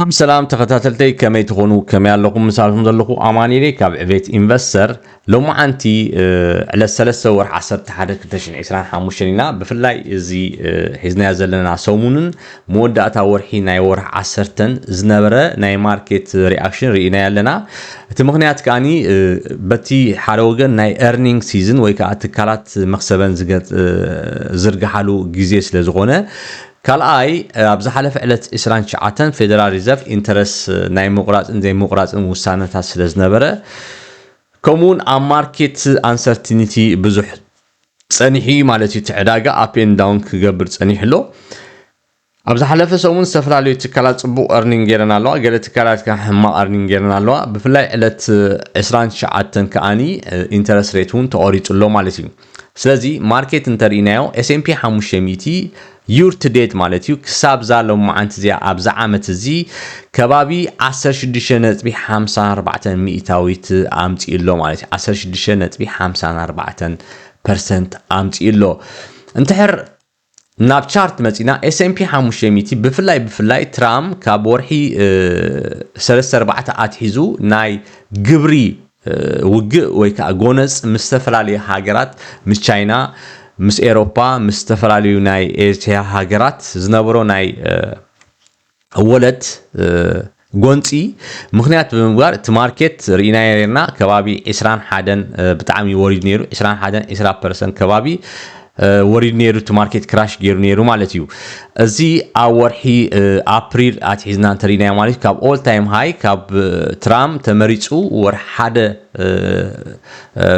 سلام تخاتلتي كما تكونوا كما لكم مساكم ذلكم اماني كاب عبيت انفستر لو ما انتي على الثلاثه ور 10 حدث كتشن 25 بفلاي زي حزنا زلنا سومونن موداتا ورحي ناي ور 10 زنبره ناي ماركت رياكشن رينا يالنا እቲ ምክንያት ካኒ በቲ ሓደ ወገን ናይ ኤርኒንግ ሲዝን ወይ ከዓ ትካላት መክሰበን ዝርግሓሉ ግዜ ስለ ዝኾነ ካልኣይ ኣብ ዝሓለፈ ዕለት 29 ፌደራል ሪዘርቭ ኢንተረስት ናይ ምቁራፅን ዘይ ምቁራፅን ውሳነታት ስለ ዝነበረ ከምኡውን ኣብ ማርኬት አንሰርቲኒቲ ብዙሕ ፀኒሒ ማለት እዩ ትዕዳጋ ኣፕ ኤንድ ዳውን ክገብር ፀኒሕሎ ኣብ ዝሓለፈ ሰሙን ዝተፈላለዩ ትካላት ፅቡቅ ኤርኒንግ ጌረና ኣለዋ ገለ ትካላት ከዓ ሕማቅ ኤርኒንግ ጌረና ኣለዋ ብፍላይ ዕለት 29 ከኣኒ ኢንተረስት ሬት እውን ተቆሪፁሎ ማለት እዩ ስለዚ ማርኬት እንተሪእናዮ S&P 500 year to date ማለት እዩ ክሳብ ዛሎም ማዓንቲ እዚኣ ኣብዛ ዓመት እዚ ከባቢ 16.54 ሚእታዊት ኣምፂኢሎ ማለት እዩ 16.54% ኣምፂኢሎ እንትሕር ናብ ቻርት መፂና S&P 500 ብፍላይ ትራም ካብ ወርሒ 3-4 ኣትሒዙ ናይ ግብሪ ውግእ ወይ ከዓ ጎነፅ ምስ ዝተፈላለዩ ሃገራት ምስ ቻይና ምስ ኤሮፓ ምስ ዝተፈላለዩ ናይ ኤስያ ሃገራት ዝነበሮ ናይ ወለት ጎንፂ ምክንያት ብምግባር እቲ ማርኬት ሪኢና ነርና ከባቢ 21 ብጣዕሚ ወሪድ ነይሩ 21-20% ከባቢ ወሪድ ነይሩ እቲ ማርኬት ክራሽ ገይሩ ነይሩ ማለት እዩ እዚ ኣብ ወርሒ ኣፕሪል ኣትሒዝና እንተሪና ማለት ካብ ኦል ታይም ሃይ ካብ ትራም ተመሪፁ ወር ሓደ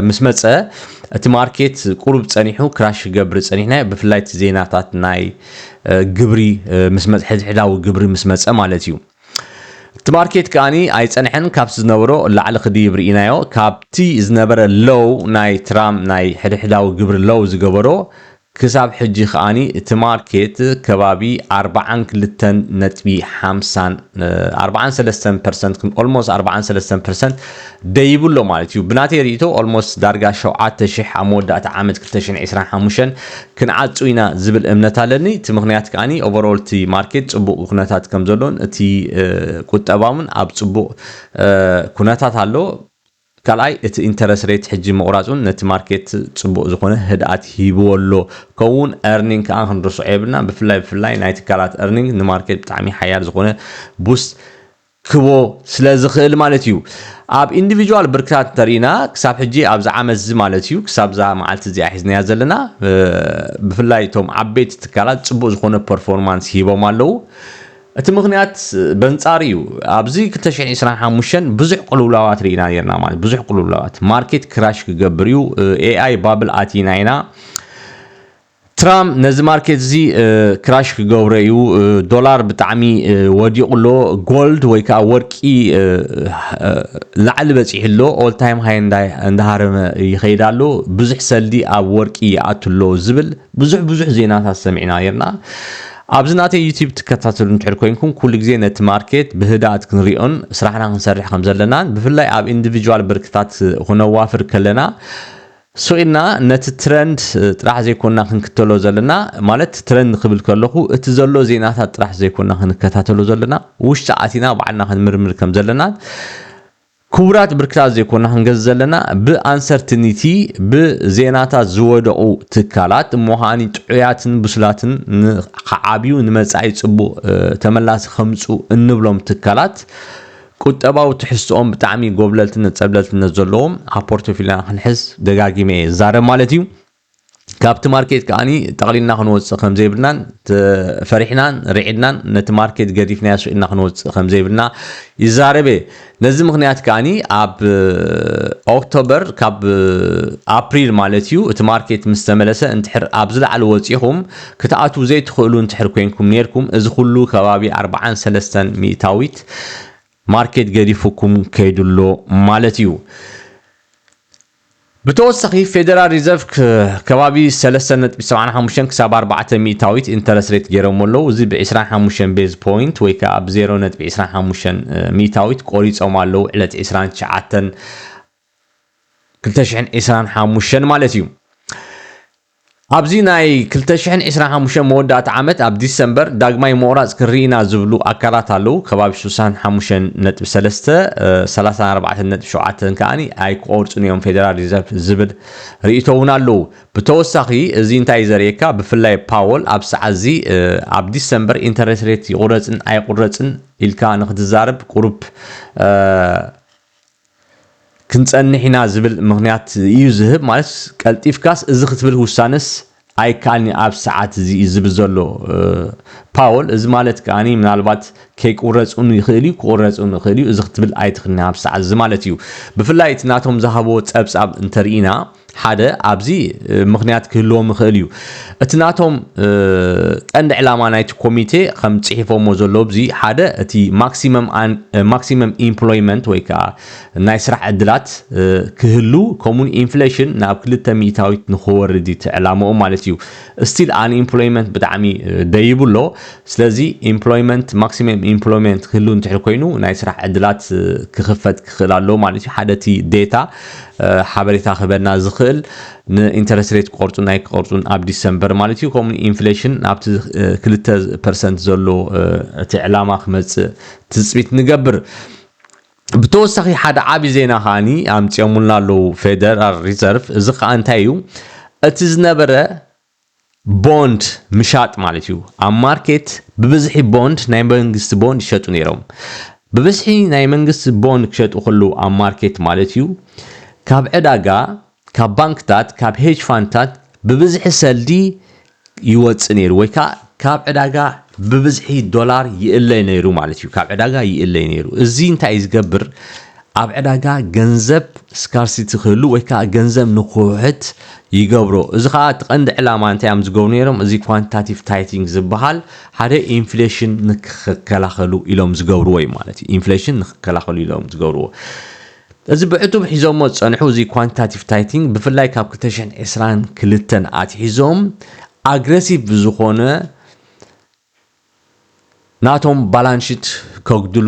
ምስ መፀ እቲ ማርኬት ቁሩብ ፀኒሑ ክራሽ ገብር ፀኒሕና ብፍላይ እቲ ዜናታት ናይ ግብሪ ምስ መፀ ሕድሕዳዊ ግብሪ ምስ መፀ ማለት እዩ እቲ ማርኬት ከኣኒ ኣይፀንሐን ካብቲ ዝነበሮ ላዕሊ ክድይብ ርኢናዮ ካብቲ ዝነበረ ሎው ናይ ትራም ናይ ሕድሕዳዊ ግብሪ ሎው ዝገበሮ ክሳብ ሕጂ ከኣኒ እቲ ማርኬት ከባቢ 43% almost 43% ደይብሎ ማለት እዩ ብናተይ ሪኢቶ almost ዳርጋ 7000 ኣብ መወዳእታ ዓመት 2025 ክንዓፁ ኢና ዝብል እምነት ኣለኒ እቲ ምክንያት ከኣኒ ኦቨርኦል እቲ ማርኬት ፅቡቅ ኩነታት ከም ዘሎን እቲ ቁጠባውን ኣብ ፅቡቅ ኩነታት ኣሎ ካልኣይ እቲ ኢንተረስት ሬት ሕጂ መቁራፁን ነቲ ማርኬት ፅቡቅ ዝኾነ ህድኣት ሂብዎሎ ከምኡውን ኤርኒንግ ከዓ ክንርስዖ የብልና ብፍላይ ናይ ትካላት ኤርኒንግ ንማርኬት ብጣዕሚ ሓያል ዝኾነ ቡስት ክቦ ስለ ዝኽእል ማለት እዩ ኣብ ኢንዲቪጁዋል ብርክታት ተሪእና ክሳብ ሕጂ ኣብዛ ዓመት እዚ ማለት እዩ ክሳብ ዛ መዓልቲ እዚኣ ሒዝናያ ዘለና ብፍላይ እቶም ዓበይቲ ትካላት ፅቡቅ ዝኾነ ፐርፎርማንስ ሂቦም ኣለዉ እቲ ምክንያት በንፃር እዩ ኣብዚ 2025 ብዙሕ ቁልውላዋት ርኢና ነርና ማለት ብዙሕ ቁልውላዋት ማርኬት ክራሽ ክገብር እዩ AI ባብል ኣቲና ኢና ትራም ነዚ ማርኬት እዚ ክራሽ ክገብሮ እዩ ዶላር ብጣዕሚ ወዲቑሎ ጎልድ ወይ ከዓ ወርቂ ላዕሊ በፂሕሎ ኦል ታይም ሃይ እንዳሃረመ ይኸይድ ኣሎ ብዙሕ ሰልዲ ኣብ ወርቂ ይኣትሎ ዝብል ብዙሕ ዜናታት ሰሚዕና ነርና ኣብዚ ናተይ ዩቲዩብ ትከታተሉ እንድሕር ኮይንኩም ኩሉ ግዜ ነቲ ማርኬት ብህድኣት ክንሪኦን ስራሕና ክንሰርሕ ከም ዘለና ብፍላይ ኣብ ኢንዲቪጁዋል ብርክታት ክነዋፍር ከለና ሶኢና ነቲ ትረንድ ጥራሕ ዘይኮንና ክንክተሎ ዘለና ማለት ትረንድ ክብል ከለኹ እቲ ዘሎ ዜናታት ጥራሕ ዘይኮንና ክንከታተሎ ዘለና ውሽጢ ኣቲና ባዕልና ክንምርምር ከም ዘለና ኩብራት ብርክታት ዘይኮንና ክንገዝ ዘለና ብኣንሰርቲኒቲ ብዜናታት ዝወደቑ ትካላት እሞሃኒ ጥዑያትን ብስላትን ዓብዩ ንመጻኢ ፅቡቅ ተመላሲ ከምፁ እንብሎም ትካላት ቁጠባዊ ትሕዝቶኦም ብጣዕሚ ጎብለልትን ፀብለልትነት ዘለዎም ኣብ ፖርቶፊልና ክንሕዝ ደጋጊመ ዛረብ ማለት እዩ ካብቲ ማርኬት ከኣኒ ጠቕሊልና ክንወፅእ ከም ዘይብልናን ፈሪሕናን ርዒድናን ነቲ ማርኬት ገዲፍና ያስኢልና ክንወፅእ ከም ዘይብልና ይዛረበ ነዚ ምክንያት ከኣኒ ኣብ ኦክቶበር ካብ ኣፕሪል ማለት እዩ እቲ ማርኬት ምስ ተመለሰ እንትሕር ኣብ ዝለዓለ ወፂኹም ክትኣትው ዘይትኽእሉ እንትሕር ኮይንኩም ነርኩም እዚ ኩሉ ከባቢ 43 ሚእታዊት ማርኬት ገዲፍኩም ከይድሎ ማለት እዩ بتوسخ فيدرال ريزيرف كبابي 3.75 كساب 4 ميتاويت انترست ريت جيرمولو زي ب 25 بيز بوينت ويكا ب 0.25 ميتاويت قريصو مالو علت 29 25 مالتيو ኣብዚ ናይ 2025 መወዳእታ ዓመት ኣብ ዲሰምበር ዳግማይ ምቑራፅ ክርኢና ዝብሉ ኣካላት ኣለው ከባቢ 65.3 34.7 ከዓኒ ኣይክቆርፁን እዮም ፌደራል ሪዘርቭ ዝብል ርእይቶ እውን ኣለው ብተወሳኺ እዚ እንታይ ዘርእየካ ብፍላይ ፓወል ኣብ ሰዓት እዚ ኣብ ዲሰምበር ኢንተረስት ሬት ይቁረፅን ኣይቁረፅን ኢልካ ንክትዛረብ ቁሩብ ክንጸንሕ ኢና ዝብል ምክንያት እዩ ዝህብ ማለት ቀልጢፍካስ እዚ ክትብል ውሳነስ ኣይካልኒ ኣብ ሰዓት እዚ ዝብል ዘሎ ፓወል እዚ ማለት ከዓኒ ምናልባት ከይቁረፁን ይኽእል እዩ ክቁረፁን ይኽእል እዩ እዚ ክትብል ኣይትኽእልና ኣብ ሰዓት እዚ ማለት እዩ ብፍላይ እቲ ናቶም ዝሃቦ ፀብጻብ እንተርኢና ሓደ ኣብዚ ምክንያት ክህልዎም ይኽእል እዩ እቲ ናቶም ቀንዲ ዕላማ ናይቲ ኮሚቴ ከም ፅሒፎሞ ዘሎ እዚ ሓደ እቲ ማክሲመም ኢምፕሎይመንት ወይ ከዓ ናይ ስራሕ ዕድላት ክህሉ ከምኡን ኢንፍሌሽን ናብ 2 ሚእታዊት ንኽወርድ ዕላምኦም ማለት እዩ ስቲል አንኢምፕሎይመንት ብጣዕሚ ደይብሎ ስለዚ ኢምፕሎይመንት ማክሲመም ኢምፕሎይመንት ክህሉ እንተሕር ኮይኑ ናይ ስራሕ ዕድላት ክኽፈት ክኽእል ኣሎ ማለት እዩ ሓደ እቲ ዴታ ሓበሬታ ክበና ዝኽእል ንኢንተረስት ሬት ቆርፁን ናይ ቆርፁን ኣብ ዲሰምበር ማለት እዩ ከምኡ ኢንፍሌሽን ኣብቲ 2% ዘሎ እቲ ዕላማ ክመፅእ ትፅቢት ንገብር ብተወሳኺ ሓደ ዓብይ ዜና ከዓኒ ኣምፂኦሙልና ኣለው ፌደራል ሪዘርቭ እዚ ከዓ እንታይ እዩ እቲ ዝነበረ ቦንድ ምሻጥ ማለት እዩ ኣብ ማርኬት ብብዝሒ ቦንድ ናይ መንግስቲ ቦንድ ይሸጡ ነይሮም ብብዝሒ ናይ መንግስቲ ቦንድ ክሸጡ ከለዉ ኣብ ማርኬት ማለት እዩ ካብ ዕዳጋ ካብ ባንክታት ካብ ሄጅ ፋንድታት ብብዝሒ ሰልዲ ይወፅእ ነይሩ ወይ ከዓ ካብ ዕዳጋ ብብዝሒ ዶላር ይእለይ ነይሩ ማለት እዩ ካብ ዕዳጋ ይእለይ ነይሩ እዚ እንታይ ዝገብር ኣብ ዕዳጋ ገንዘብ ስካርሲቲ ክህሉ ወይ ከዓ ገንዘብ ንክውሕት ይገብሮ እዚ ከዓ ትቐንዲ ዕላማ እንታይ እዮም ዝገብሩ ነይሮም እዚ ኳንቲታቲቭ ታይቲንግ ዝበሃል ሓደ ኢንፍሌሽን ንክከላኸሉ ኢሎም ዝገብርዎ እዩ ማለት እዩ ኢንፍሌሽን ንክከላኸሉ ኢሎም ዝገብርዎ እዚ ብዕቱብ ሒዞሞ ዝፀንሑ እዚ ኳንቲታቲቭ ታይቲንግ ብፍላይ ካብ 2022 ኣትሒዞም ኣግሬሲቭ ዝኾነ ናቶም ባላንሽት ከግድሉ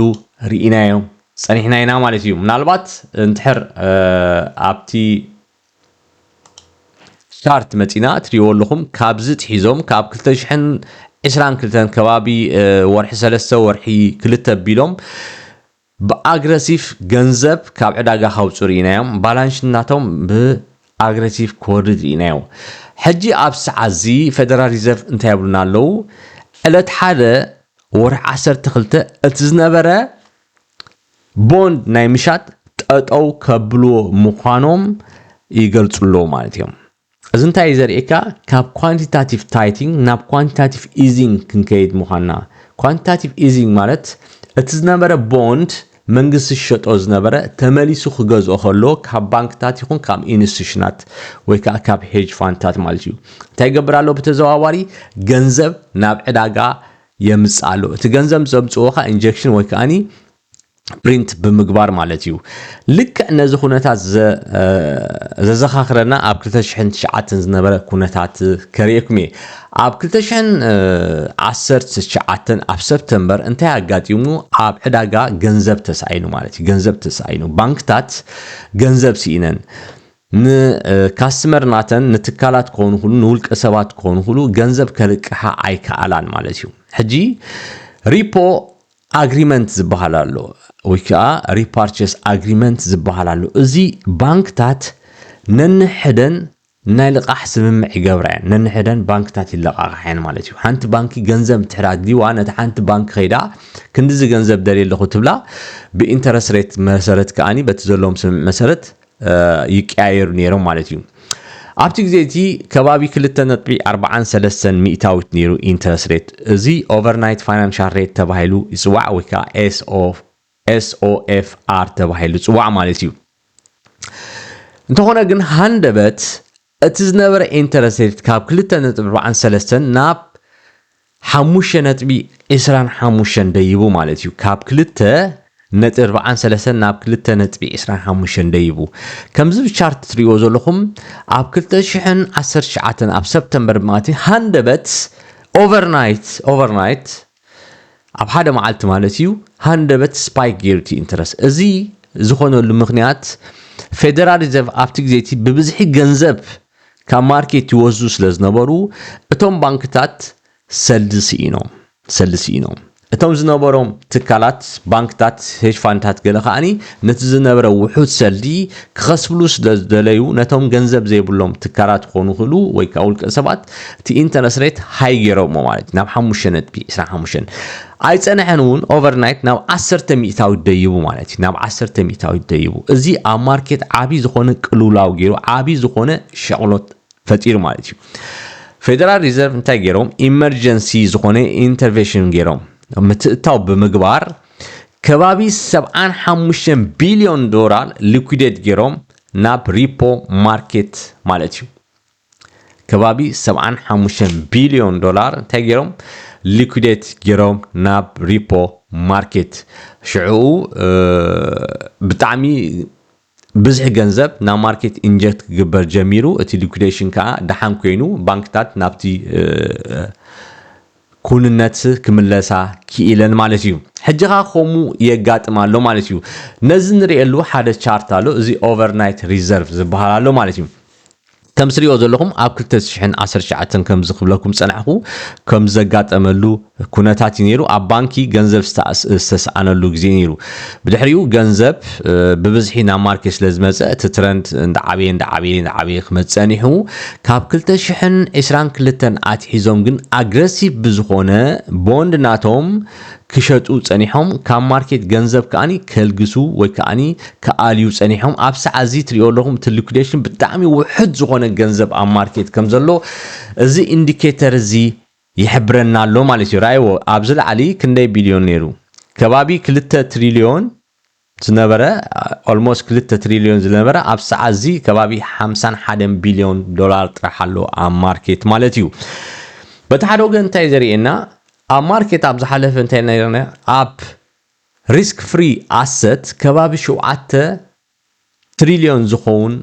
ርኢናዮም ፀኒሕና ኢና ማለት እዩ ምናልባት እንድሕር ኣብቲ ቻርት መፂና ትሪእዎ ኣለኹም ካብዚ ትሒዞም ካብ 2022 ከባቢ ወርሒ 3 ወርሒ 2 ኣቢሎም ብኣግሬሲቭ ገንዘብ ካብ ዕዳጋ ካውፅኡ ርኢናዮም ባላንሽናቶም ብኣግሬሲቭ ክወርድ ርኢናዮም ሕጂ ኣብ ሰዓት እዚ ፌደራል ሪዘርቭ እንታይ ይብሉና ኣለው ዕለት ሓደ ወርሒ 12 እቲ ዝነበረ ቦንድ ናይ ምሻጥ ጠጠው ከብልዎ ምዃኖም ይገልጹሎ ማለት እዮም እዚ እንታይ ዘርእየካ ካብ ኳንቲታቲቭ ታይቲንግ ናብ ኳንቲታቲቭ ኢዚንግ ክንከይድ ምዃንና ኳንቲታቲቭ ኢዚንግ ማለት እቲ ዝነበረ ቦንድ መንግስቲ ዝሸጦ ዝነበረ ተመሊሱ ክገዝኦ ከሎ ካብ ባንክታት ይኹን ካብ ኢንስቲትዩሽናት ወይ ከዓ ካብ ሄጅ ፋንድታት ማለት እዩ እንታይ ይገብር ኣሎ ብተዘዋዋሪ ገንዘብ ናብ ዕዳጋ የምፅእ ኣሎ እቲ ገንዘብ ዘምፅዎ ከዓ ኢንጀክሽን ወይ ከዓኒ ፕሪንት ብምግባር ማለት እዩ ልክዕ ነዚ ኩነታት ዘዘኻኽረና ኣብ 2009 ዝነበረ ኩነታት ከሪአኩም እየ ኣብ 2019 ኣብ ሰፕተምበር እንታይ ኣጋጢሙ ኣብ ዕዳጋ ገንዘብ ተሳኢኑ ማለት እዩ ገንዘብ ተሳኢኑ ባንክታት ገንዘብ ሲኢነን ንካስተመር ናተን ንትካላት ክኾኑ ሁሉ ንውልቀ ሰባት ክኾኑ ሁሉ ገንዘብ ከልቅሓ ኣይከኣላን ማለት እዩ ሕጂ ሪፖ አግሪመንት ዝበሃል ኣሎ ወይ ከዓ ሪፓርቸስ አግሪመንት ዝበሃል ኣሎ እዚ ባንክታት ነንሕደን ናይ ልቃሕ ስምምዕ ይገብራን ነንሕደን ባንክታት ይለቃቅሐን ማለት እዩ ሓንቲ ባንኪ ገንዘብ ትሕራዲዋ ነቲ ሓንቲ ባንክ ኸይዳ ክንዲዚ ገንዘብ ደልየለኹ ትብላ ብኢንተረስት ሬት መሰረት ከዓኒ በቲ ዘለዎም ስምምዕ መሰረት ይቀያየሩ ነይሮም ማለት እዩ ኣብቲ ግዜ እቲ ከባቢ 2.43 ሚእታዊት ነይሩ ኢንተረስት ሬት እዚ ኦቨርናይት ፋይናንሻል ሬት ተባሂሉ ይፅዋዕ ወይ ከዓ SOFR ተባሂሉ ይፅዋዕ ማለት እዩ እንተኾነ ግን ሃንደበት እቲ ዝነበረ ኢንተረስት ሬት ካብ 2.43 ናብ 5.25 ደይቡ ማለት እዩ ካብ 2.43 ናብ 2.25 ደይቡ ከምዚ ብቻርት ትሪእዎ ዘለኹም ኣብ 2019 ኣብ ሰፕተምበር ማለት ሃንደበት ኦቨርናይት ኣብ ሓደ መዓልቲ ማለት እዩ ሃንደበት ስፓይክ ጌርቲ ኢንተረስት እዚ ዝኾነሉ ምክንያት ፌደራል ሪዘርቭ ኣብቲ ግዜ እቲ ብብዝሒ ገንዘብ ካብ ማርኬት ይወስዱ ስለዝነበሩ እቶም ባንክታት ሰልሲ ኢኖም እቶም ዝነበሮም ትካላት ባንክታት ሄጅ ፋንድታት ገለ ከዓኒ ነቲ ዝነበረ ውሑድ ሰልዲ ክኸስብሉ ስለዝደለዩ ነቶም ገንዘብ ዘይብሎም ትካላት ክኾኑ ይኽእሉ ወይ ከዓ ውልቀ ሰባት እቲ ኢንተረስት ሬት ሃይ ገይሮሞ ማለት ናብ 5.25 ኣይፀንሐን እውን ኦቨርናይት ናብ 10 ሚእታዊ ደይቡ ማለት እዩ ናብ 10 ሚእታዊ ደይቡ እዚ ኣብ ማርኬት ዓቢ ዝኾነ ቅልውላው ገይሩ ዓቢ ዝኾነ ሸቕሎት ፈጢሩ ማለት እዩ ፌደራል ሪዘርቭ እንታይ ገይሮም ኢመርጀንሲ ዝኾነ ኢንተርቬንሽን ገይሮም ምትእታው ብምግባር ከባቢ 75 ቢልዮን ዶላር ሊኩዊዴት ገይሮም ናብ ሪፖ ማርኬት ማለት እዩ ከባቢ 75 ቢልዮን ዶላር እንታይ ገይሮም ሊኩዊዴት ገይሮም ናብ ሪፖ ማርኬት ሽዑ ብጣዕሚ ብዙሕ ገንዘብ ናብ ማርኬት ኢንጀክት ክግበር ጀሚሩ እቲ ሊኩዊዴሽን ከዓ ደሓን ኮይኑ ባንክታት ናብቲ ኩንነት ክምለሳ ክኢለን ማለት እዩ ሕጂኻ ከምኡ የጋጥም ኣሎ ማለት እዩ ነዚ ንሪኤሉ ሓደ ቻርት ኣሎ እዚ ኦቨርናይት ሪዘርቭ ዝበሃል ኣሎ ማለት እዩ ከም ስሪኦ ዘለኹም ኣብ 2019 ከም ዝኽብለኩም ፀናሕኹ ከም ዘጋጠመሉ ኩነታት ነይሩ ኣብ ባንኪ ገንዘብ ዝተሰኣነሉ ግዜ ነይሩ ብድሕሪኡ ገንዘብ ብብዝሒ ናብ ማርኬት ስለዝመፀ እቲ ትረንድ እንዳዓበየ ክመፅእ ፀኒሑ ካብ 2022 ኣትሒዞም ግን ኣግሬሲቭ ብዝኾነ ቦንድ ናቶም ክሸጡ ፀኒሖም ካብ ማርኬት ገንዘብ ከዓኒ ከልግሱ ወይ ከዓኒ ከኣልዩ ፀኒሖም ኣብ ሰዓት እዚ ትሪኦ ኣለኹም እቲ ሊኩዊዴሽን ብጣዕሚ ውሕድ ዝኾነ ገንዘብ ኣብ ማርኬት ከም ዘሎ እዚ ኢንዲኬተር እዚ ይሕብረና ኣሎ ማለት እዩ ራይዎ ኣብ ዝላዕሊ ክንደይ ቢልዮን ነይሩ ከባቢ 2 ትሪልዮን ዝነበረ ኦልሞስት 2 ትሪልዮን ዝነበረ ኣብ ሰዓት እዚ ከባቢ 51 ቢልዮን ዶላር ጥራሕ ኣሎ ኣብ ማርኬት ማለት እዩ በቲ ሓደ ወገን እንታይ ዘርኤና ኣብ ማርኬት ኣብ ዝሓለፈ እንታይ ነይርና ኣብ ሪስክ ፍሪ ኣሰት ከባቢ 7 ትሪልዮን ዝኸውን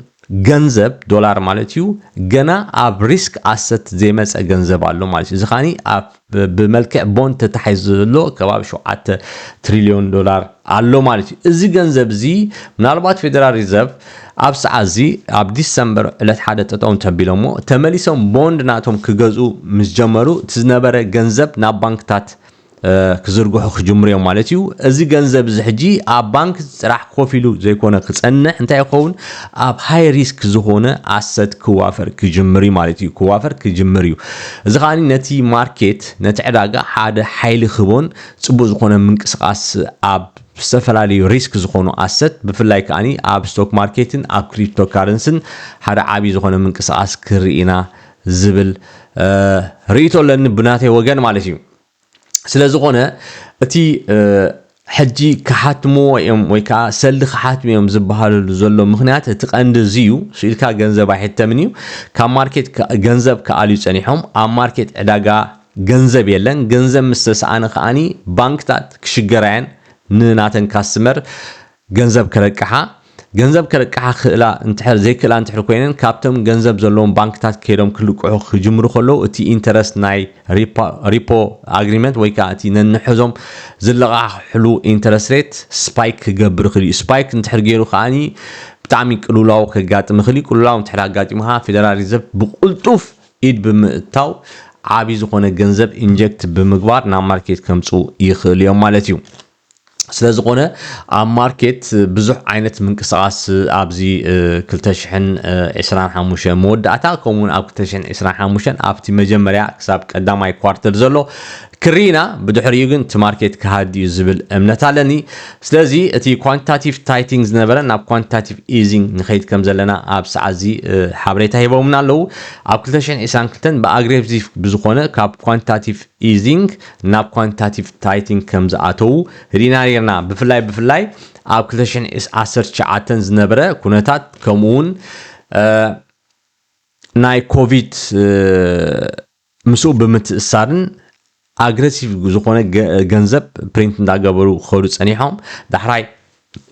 ገንዘብ ዶላር ማለት እዩ ገና ኣብ ሪስክ ኣሰት ዘይመፀ ገንዘብ ኣሎ ማለት እዩ እዚ ኻኒ ኣብ ብመልክዕ ቦንድ ተታሒዙ ዘሎ ከባቢ 7 ትሪልዮን ዶላር ኣሎ ማለት እዩ እዚ ገንዘብ እዚ ምናልባት ፌደራል ሪዘርቭ ኣብ ሰዓት እዚ ኣብ ዲሰምበር ዕለት 1 ጠጠው ተቢሎሞ ተመሊሶም ቦንድ ናቶም ክገዝኡ ምስ ጀመሩ እቲ ዝነበረ ገንዘብ ናብ ባንክታት ክዝርግሑ ክጅምሩ እዮም ማለት እዩ እዚ ገንዘብ እዚ ሕጂ ኣብ ባንክ ጥራሕ ኮፍ ኢሉ ዘይኮነ ክፀንሕ እንታይ ይኸውን ኣብ ሃይ ሪስክ ዝኾነ ኣሰት ክዋፈር ክጅምር ማለት እዩ ክዋፈር ክጅምር እዩ እዚ ኻኒ ነቲ ማርኬት ነቲ ዕዳጋ ሓደ ሓይሊ ክቦን ፅቡቅ ዝኾነ ምንቅስቃስ ኣብ ዝተፈላለዩ ሪስክ ዝኾኑ ኣሰት ብፍላይ ከዓኒ ኣብ ስቶክ ማርኬትን ኣብ ክሪፕቶ ካረንሲን ሓደ ዓቢ ዝኾነ ምንቅስቃስ ክርኢና ዝብል ርእይቶ ኣለኒ ብናተይ ወገን ማለት እዩ ስለዝኾነ እቲ ሕጂ ክሓትምዎ እዮም ወይ ከዓ ሰልዲ ክሓትሙ እዮም ዝበሃለሉ ዘሎ ምክንያት እቲ ቀንዲ እዚ እዩ ስኢልካ ገንዘብ ኣይሕተምን እዩ ካብ ማርኬት ገንዘብ ከኣልዩ ፀኒሖም ኣብ ማርኬት ዕዳጋ ገንዘብ የለን ገንዘብ ምስ ተሰኣነ ከዓኒ ባንክታት ክሽገራየን ንናተን ካስተመር ገንዘብ ከረቅሓ ክእላ እንትሕር ዘይክእላ እንትሕር ኮይነን ካብቶም ገንዘብ ዘለዎም ባንክታት ከይዶም ክልቅሑ ክጅምሩ ከለዉ እቲ ኢንተረስት ናይ ሪፖ አግሪመንት ወይ ከዓ እቲ ነንሕዞም ዝለቃሕሉ ኢንተረስት ሬት ስፓይክ ክገብር ክእል ስፓይክ እንትሕር ገይሩ ከዓኒ ብጣዕሚ ቅልውላው ከጋጥም ክእል ቅልውላው እንትሕር ኣጋጢሙካ ፌደራል ሪዘርቭ ብቁልጡፍ ኢድ ብምእታው ዓቢ ዝኾነ ገንዘብ ኢንጀክት ብምግባር ናብ ማርኬት ከምፁ ይኽእል እዮም ማለት እዩ ስለዝኾነ ኣብ ማርኬት ብዙሕ ዓይነት ምንቅስቃስ ኣብዚ 2025 መወዳእታ ከምኡውን ኣብ 2025 ኣብቲ መጀመርያ ክሳብ ቀዳማይ ኳርተር ዘሎ ክሪና ብድሕሪኡ ግን እቲ ማርኬት ክሃድዩ ዝብል እምነት ኣለኒ ስለዚ እቲ ኳንቲታቲቭ ታይቲንግ ዝነበረ ናብ ኳንቲታቲቭ ኢዚንግ ንኸይድ ከም ዘለና ኣብ ሰዓት እዚ ሓበሬታ ሂቦምና ኣለዉ ኣብ 2022 ብኣግሬሲቭ ብዝኾነ ካብ ኳንቲታቲቭ ኢዚንግ ናብ ኳንቲታቲቭ ታይቲንግ ከም ዝኣተዉ ሪና ነርና ብፍላይ ኣብ 2019 ዝነበረ ኩነታት ከምኡውን ናይ ኮቪድ ምስኡ ብምትእሳርን አግሬሲቭ ዝኾነ ገንዘብ ፕሪንት እንዳገበሩ ክኸዱ ፀኒሖም ዳሕራይ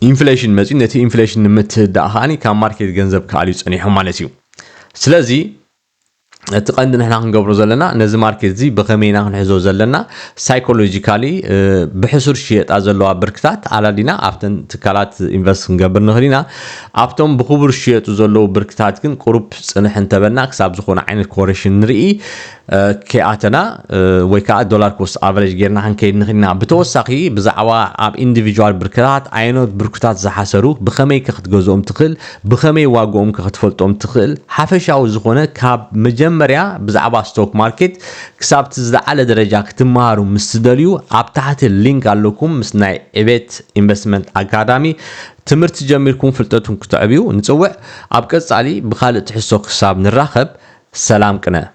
ኢንፍሌሽን መፂ ነቲ ኢንፍሌሽን ንምትህዳእ ኸዓኒ ካብ ማርኬት ገንዘብ ከኣልዩ ፀኒሖም ማለት እዩ ስለዚ تقند نحنا نقبرو زلنا نزي ماركت زي بخمينا نحزو زلنا سايكولوجيكالي بحسور شيء أزلوا بركتات على دينا أفتن تكالات إنفست نقبر نهرينا أفتن بخبر شيء تزلوا بركتات كن قرب سنحن تبنا كسب زخون عين الكوريشن نرئي كأتنا ويكا دولار كوست أفريج غيرنا هنكيد نخلينا بتوسخي بزعوا أب individual بركتات عينات بركتات زحسرو بخمي كخت جزء تخل بخمي واقوم كخت فلتهم تخل حفشاو زخونة كاب مجمريا بزعوا ستوك ماركت كسبت على درجة تمارو مستدليو أب تحت اللينك لكم مسنا إبت investment academy تمرت جميلكم فلتاتهم كتعبيو نتوع أب كص علي بخالة تحسوا حساب نراخب سلام كنا